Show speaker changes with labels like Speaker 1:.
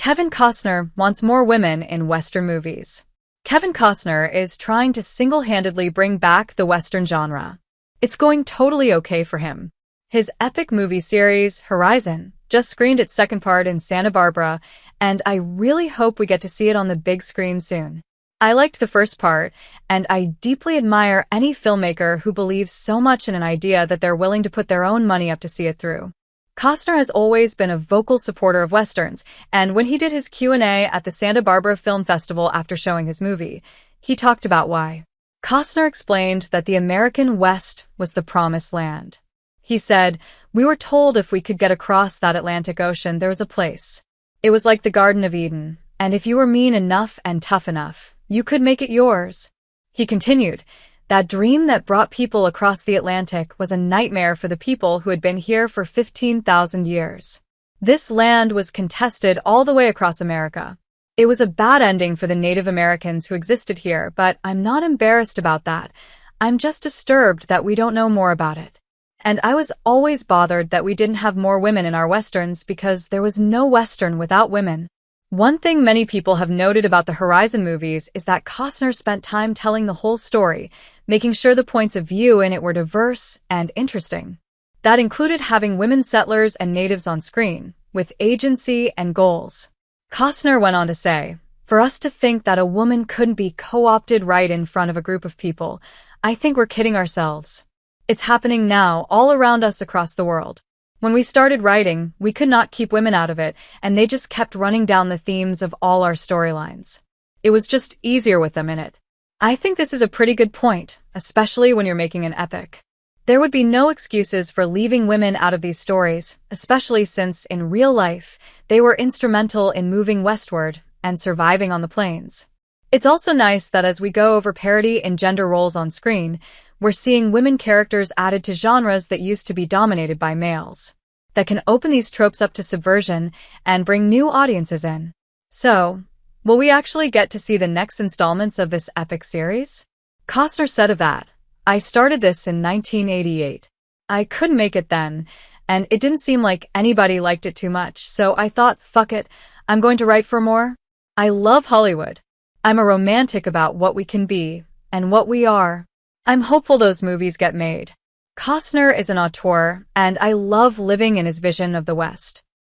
Speaker 1: Kevin Costner wants more women in Western movies. Kevin Costner is trying to single-handedly bring back the Western genre. It's going totally okay for him. His epic movie series, Horizon, just screened its second part in Santa Barbara, and I really hope we get to see it on the big screen soon. I liked the first part, and I deeply admire any filmmaker who believes so much in an idea that they're willing to put their own money up to see it through. Costner has always been a vocal supporter of Westerns, and when he did his Q&A at the Santa Barbara Film Festival after showing his movie, he talked about why. Costner explained that the American West was the promised land. He said, "We were told if we could get across that Atlantic Ocean, there was a place. It was like the Garden of Eden, and if you were mean enough and tough enough, you could make it yours." He continued, "That dream that brought people across the Atlantic was a nightmare for the people who had been here for 15,000 years. This land was contested all the way across America. It was a bad ending for the Native Americans who existed here, but I'm not embarrassed about that. I'm just disturbed that we don't know more about it. And I was always bothered that we didn't have more women in our Westerns because there was no Western without women." One thing many people have noted about the Horizon movies is that Costner spent time telling the whole story, making sure the points of view in it were diverse and interesting. That included having women settlers and natives on screen, with agency and goals. Costner went on to say, "For us to think that a woman couldn't be co-opted right in front of a group of people, I think we're kidding ourselves. It's happening now all around us across the world. When we started writing, we could not keep women out of it, and they just kept running down the themes of all our storylines. It was just easier with them in it. I think this is a pretty good point, especially when you're making an epic. There would be no excuses for leaving women out of these stories, especially since, in real life, they were instrumental in moving westward and surviving on the plains. It's also nice that as we go over parity in gender roles on screen, we're seeing women characters added to genres that used to be dominated by males, that can open these tropes up to subversion and bring new audiences in. So, will we actually get to see the next installments of this epic series?" Costner said of that, "I started this in 1988. I couldn't make it then, and it didn't seem like anybody liked it too much, so I thought, fuck it, I'm going to write for more. I love Hollywood. I'm a romantic about what we can be and what we are. I'm hopeful those movies get made." Costner is an auteur, and I love living in his vision of the West.